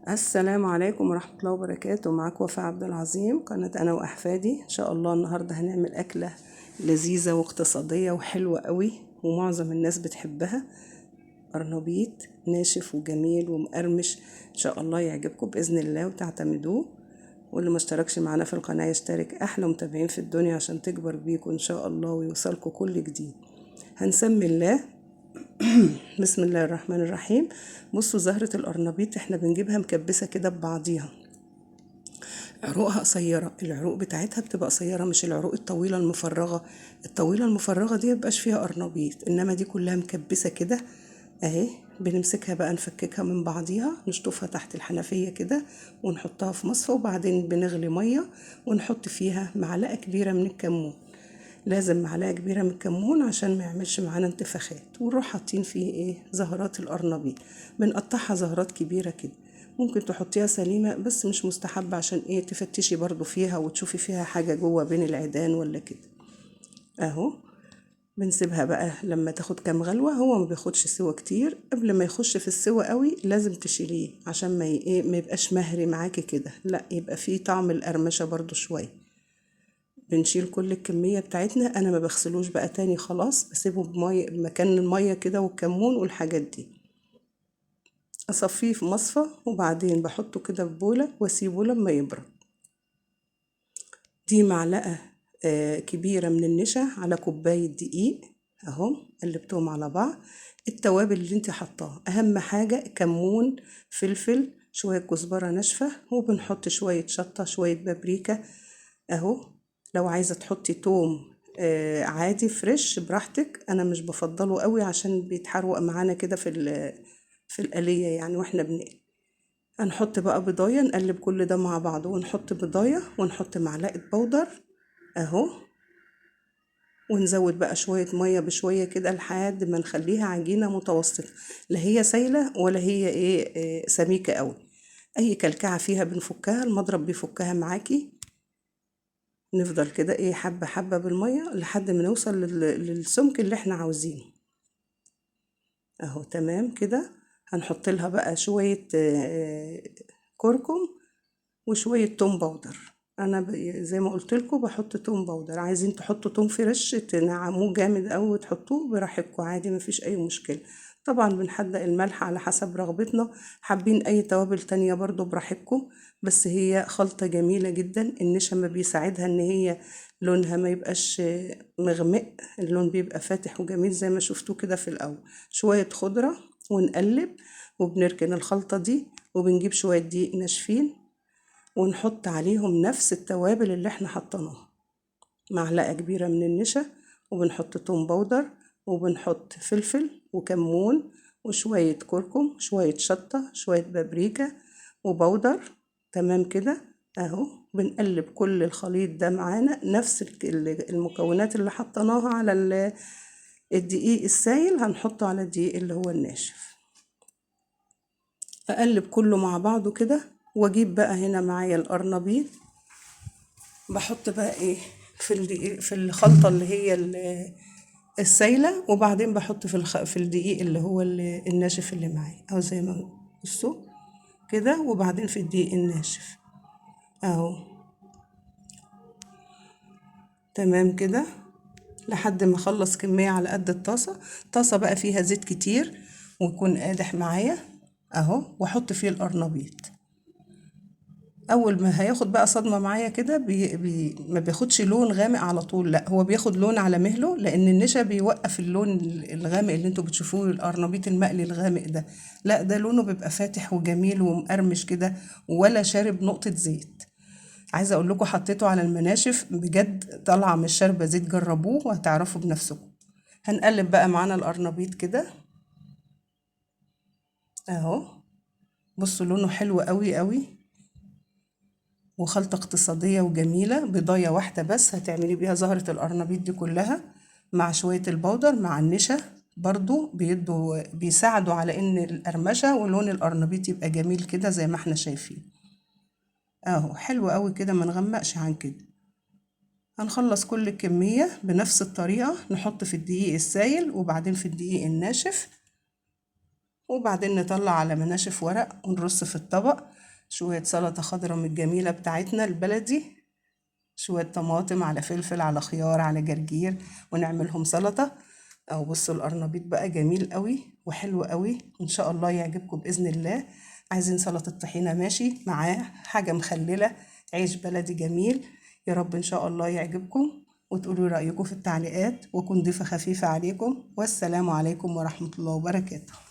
السلام عليكم ورحمة الله وبركاته. معاك وفاء عبد العظيم، قناة أنا وأحفادي. إن شاء الله النهاردة هنعمل أكلة لذيذة واقتصادية وحلوة قوي ومعظم الناس بتحبها. قرنبيط ناشف وجميل ومقرمش، إن شاء الله يعجبكم بإذن الله وتعتمدوه. واللي ما اشتركش معانا في القناة يشترك. أحلى متابعين في الدنيا عشان تكبر بيكم إن شاء الله ويوصلكم كل جديد. هنسمي الله. بسم الله الرحمن الرحيم. بصوا زهرة القرنبيط احنا بنجيبها مكبسة كده ببعضيها، عروقها قصيرة. العروق بتاعتها بتبقى قصيرة، مش العروق الطويلة المفرغة. الطويلة المفرغة دي مبقاش فيها قرنبيط، انما دي كلها مكبسة كده اهي. بنمسكها بقى نفككها من بعضيها، نشطفها تحت الحنفية كده ونحطها في مصفى، وبعدين بنغلي مية ونحط فيها معلقة كبيرة من الكمون. لازم معلقة كبيرة من الكمون عشان ما يعملش معانا انتفاخات. ونروح حاطين فيه ايه زهرات القرنبيط، بنقطعها زهرات كبيرة كده. ممكن تحطيها سليمة بس مش مستحب، عشان ايه تفتشي برضو فيها وتشوفي فيها حاجة جوه بين العيدان ولا كده اهو. بنسيبها بقى لما تاخد كام غلوة. هو ما بياخدش سوا كتير. قبل ما يخش في السوا قوي لازم تشيليه عشان ما يبقاش مهري معاكي كده، لا يبقى فيه طعم القرمشة برضو شوية. بنشيل كل الكمية بتاعتنا. انا ما بغسلوش بقى تاني خلاص، بسيبه بمكان المية كده والكمون والحاجات دي. اصفيه في مصفى وبعدين بحطه كده في بولة واسيبه لما يبرد. دي معلقة كبيرة من النشا على كوباية دقيق اهو. قلبتهم على بعض. التوابل اللي انت حطاها اهم حاجة كمون، فلفل، شوية كزبرة ناشفة، وبنحط شوية شطة، شوية بابريكا اهو. لو عايزة تحطي توم عادي فريش براحتك. انا مش بفضله قوي عشان بيتحروق معانا كده في القلية يعني واحنا بنقلي. هنحط بقى بضاية، نقلب كل ده مع بعضه ونحط بضاية ونحط معلقة بودر اهو. ونزود بقى شوية مية بشوية كده لحد ما نخليها عجينة متوسطة، لا هي سايلة ولا هي سميكة قوي. اي كلكعة فيها بنفكها، المضرب بيفكها معاكي. نفضل كده حبة حبة بالمية لحد ما نوصل للسمك اللي احنا عاوزينه اهو. تمام كده. هنحط لها بقى شوية كركم وشوية توم باودر. انا زي ما قلت لكم بحط توم باودر. عايزين تحطوا توم فريش تنعموه جامد قوي وتحطوه براحتكم عادي، مفيش اي مشكلة. طبعا بنحدق الملح على حسب رغبتنا. حابين اي توابل تانية برضو براحتكم. بس هي خلطة جميلة جدا. النشا ما بيساعدها ان هي لونها ما يبقاش مغمق، اللون بيبقى فاتح وجميل زي ما شفتوه كده في الاول. شوية خضرة ونقلب، وبنركن الخلطة دي وبنجيب شوية دقيق ناشفين ونحط عليهم نفس التوابل اللي احنا حطيناها. معلقة كبيرة من النشا، وبنحط توم باودر، وبنحط فلفل وكمون وشوية كركم، شوية شطة، شوية بابريكا وبودر. تمام كده اهو. بنقلب كل الخليط ده معانا نفس المكونات اللي حطيناها على الدقيق السايل هنحطه على الدقيق اللي هو الناشف. اقلب كله مع بعضه كده، واجيب بقى هنا معايا القرنبيط. بحط بقى في الخلطة اللي هي السايلة، وبعدين بحط في الدقيق اللي هو الناشف اللي معايا او زي ما بصوا كده، وبعدين في الدقيق الناشف اهو. تمام كده لحد ما اخلص كمية على قد الطاسة. طاسة بقى فيها زيت كتير ويكون قادح معايا اهو، واحط فيه القرنبيط. اول ما هياخد بقى صدمه معايا كده ما بياخدش لون غامق على طول، لا هو بياخد لون على مهله، لان النشا بيوقف اللون الغامق اللي انتوا بتشوفوه القرنبيط المقلي الغامق ده. لا ده لونه بيبقى فاتح وجميل ومقرمش كده، ولا شارب نقطه زيت. عايزه اقول لكم حطيته على المناشف بجد طالعه مش شاربه زيت. جربوه وهتعرفوا بنفسكم. هنقلب بقى معانا القرنبيط كده اهو. بصوا لونه حلو قوي قوي، وخلطة اقتصادية وجميلة. بضاية واحدة بس هتعملي بيها زهرة القرنبيط دي كلها، مع شوية البودر مع النشا برضو بيساعدوا على ان القرمشة ولون القرنبيط يبقى جميل كده زي ما احنا شايفين اهو. حلو قوي كده، ما نغمقش عن كده. هنخلص كل الكمية بنفس الطريقة، نحط في الدقيق السايل وبعدين في الدقيق الناشف. وبعدين نطلع على مناشف ورق ونرص في الطبق شوية سلطة خضراء من الجميلة بتاعتنا البلدي، شوية طماطم على فلفل على خيار على جرجير، ونعملهم سلطة. او بصوا القرنبيط بقى جميل قوي وحلو قوي، ان شاء الله يعجبكم باذن الله. عايزين سلطة طحينة ماشي معاه حاجة مخللة، عيش بلدي جميل. يا رب ان شاء الله يعجبكم، وتقولوا رأيكم في التعليقات، وكن ضيفة خفيفة عليكم. والسلام عليكم ورحمة الله وبركاته.